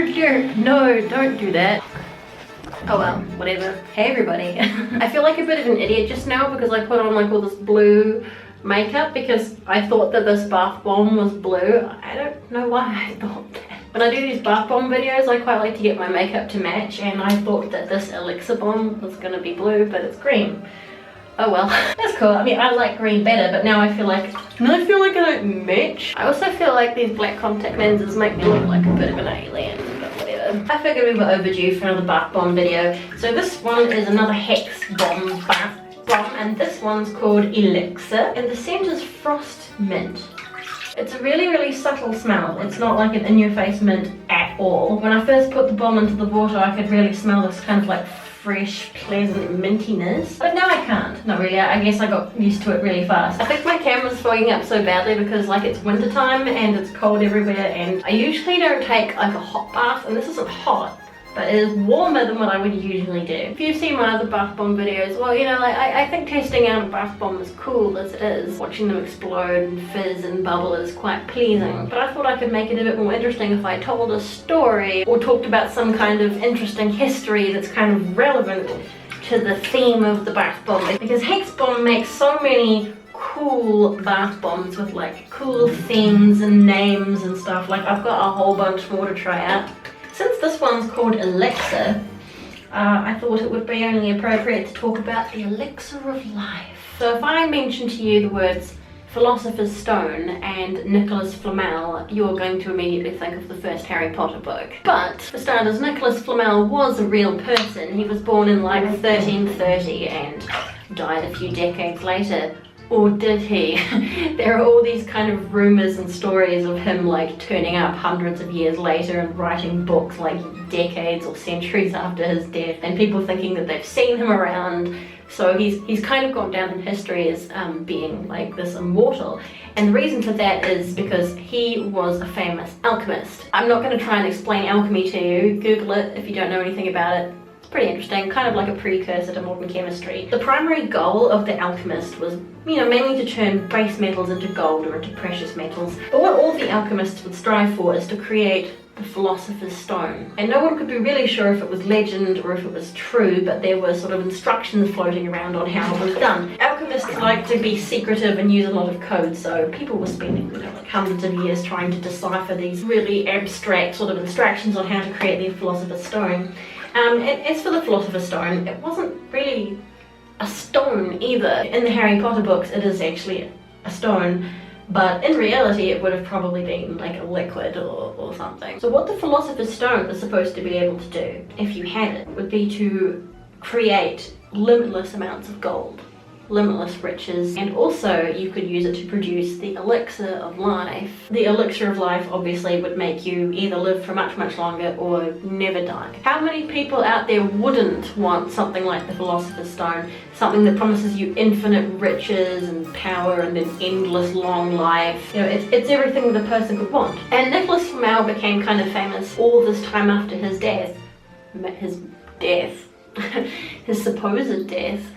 No, don't do that. Oh well, whatever. Hey everybody. I feel like a bit of an idiot just now because I put on like all this blue makeup because I thought that this bath bomb was blue. I don't know why I thought that. When I do these bath bomb videos, I quite like to get my makeup to match, and I thought that this elixir bomb was gonna be blue, but it's green. Oh well, that's cool. I mean, I like green better, but now I feel like I don't match. I also feel like these black contact lenses make me look like a bit of an alien, but whatever. I figured we were overdue for another bath bomb video. So this one is another hex bomb bath bomb, and this one's called ELIXIR, and the scent is frost mint. It's a really, really subtle smell. It's not like an in-your-face mint at all. When I first put the bomb into the water, I could really smell this kind of like fresh, pleasant mintiness. But now I can't. Not really. I guess I got used to it really fast. I think my camera's fogging up so badly because like it's winter time and it's cold everywhere, and I usually don't take like a hot bath, and this isn't hot, but it is warmer than what I would usually do. If you've seen my other bath bomb videos, well, you know, like I think testing out a bath bomb is cool as it is. Watching them explode and fizz and bubble is quite pleasing. But I thought I could make it a bit more interesting if I told a story or talked about some kind of interesting history that's kind of relevant to the theme of the bath bomb. Because Hex Bomb makes so many cool bath bombs with like cool themes and names and stuff. Like I've got a whole bunch more to try out. Since this one's called ELIXIR, I thought it would be only appropriate to talk about the elixir of life. So if I mention to you the words Philosopher's Stone and Nicholas Flamel, you're going to immediately think of the first Harry Potter book. But for starters, Nicholas Flamel was a real person. He was born in like 1330 and died a few decades later. Or did he? There are all these kind of rumors and stories of him like turning up hundreds of years later and writing books like decades or centuries after his death, and people thinking that they've seen him around. So he's kind of gone down in history as being like this immortal. And the reason for that is because he was a famous alchemist. I'm not going to try and explain alchemy to you. Google it if you don't know anything about it. Pretty interesting, kind of like a precursor to modern chemistry. The primary goal of the alchemist was, you know, mainly to turn base metals into gold or into precious metals. But what all the alchemists would strive for is to create the Philosopher's Stone. And no one could be really sure if it was legend or if it was true, but there were sort of instructions floating around on how it was done. Alchemists like to be secretive and use a lot of code, so people were spending, you know, like hundreds of years trying to decipher these really abstract sort of instructions on how to create the Philosopher's Stone. And as for the Philosopher's Stone, it wasn't really a stone either. In the Harry Potter books, it is actually a stone, but in reality, it would have probably been like a liquid or something. So what the Philosopher's Stone is supposed to be able to do, if you had it, would be to create limitless amounts of gold, limitless riches, and also you could use it to produce the elixir of life. The elixir of life obviously would make you either live for much, much longer or never die. How many people out there wouldn't want something like the Philosopher's Stone? Something that promises you infinite riches and power and an endless long life. You know, it's everything that a person could want. And Nicholas Flamel became kind of famous all this time after his death. His supposed death.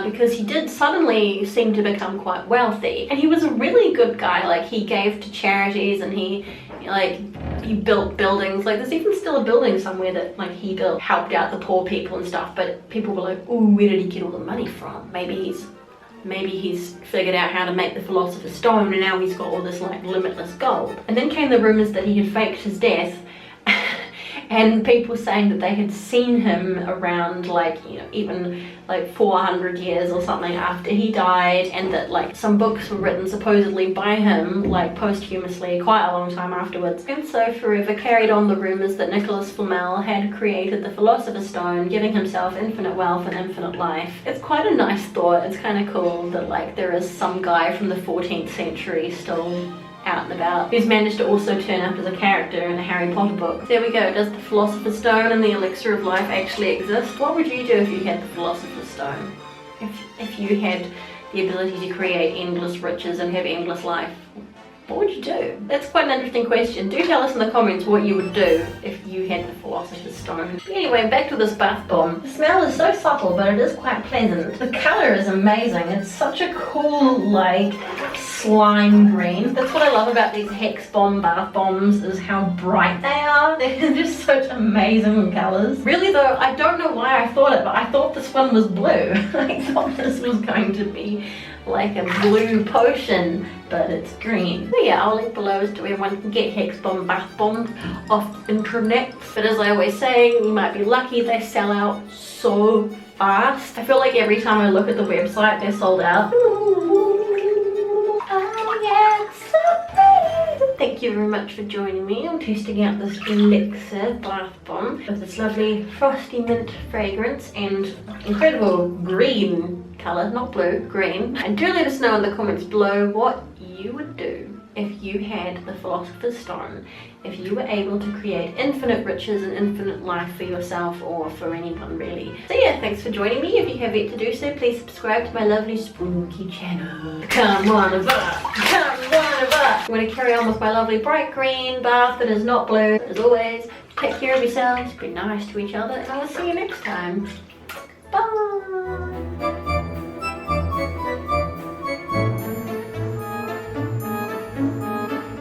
Because he did suddenly seem to become quite wealthy, and he was a really good guy. Like he gave to charities, and he built buildings. Like there's even still a building somewhere that like he built, helped out the poor people and stuff. But people were like, "Oh, where did he get all the money from? Maybe he's figured out how to make the Philosopher's Stone, and now he's got all this like limitless gold." And then came the rumors that he had faked his death. And people saying that they had seen him around like, you know, even like 400 years or something after he died, and that like some books were written supposedly by him like posthumously quite a long time afterwards. And so forever carried on the rumors that Nicholas Flamel had created the Philosopher's Stone, giving himself infinite wealth and infinite life. It's quite a nice thought. It's kind of cool that like there is some guy from the 14th century still out and about who's managed to also turn up as a character in a Harry Potter book. There we go. Does the Philosopher's Stone and the Elixir of Life actually exist? What would you do if you had the Philosopher's Stone? If you had the ability to create endless riches and have endless life, what would you do? That's quite an interesting question. Do tell us in the comments what you would do if you had the Philosopher's Stone. Anyway, back to this bath bomb. The smell is so subtle, but it is quite pleasant. The color is amazing. It's such a cool, like, slime green. That's what I love about these Hex Bomb bath bombs, is how bright they are. They're just such amazing colors. Really though, I don't know why I thought it, but I thought this one was blue. I thought this was going to be like a blue potion, but it's green. So yeah, I'll link below as to where one can get Hex Bomb bath bombs off the internet. But as I always say, you might be lucky, they sell out so fast. I feel like every time I look at the website, they're sold out. Oh yeah, it's so pretty. Thank you very much for joining me. I'm testing out this ELIXIR bath bomb with this lovely frosty mint fragrance and incredible green color, not blue, green. And do let us know in the comments below what you would do if you had the Philosopher's Stone, if you were able to create infinite riches and infinite life for yourself or for anyone really. So yeah, thanks for joining me. If you have yet to do so, please subscribe to my lovely spooky channel. Come one of us, come one of us. I'm going to carry on with my lovely bright green bath that is not blue. As always, take care of yourselves, be nice to each other, and I will see you next time.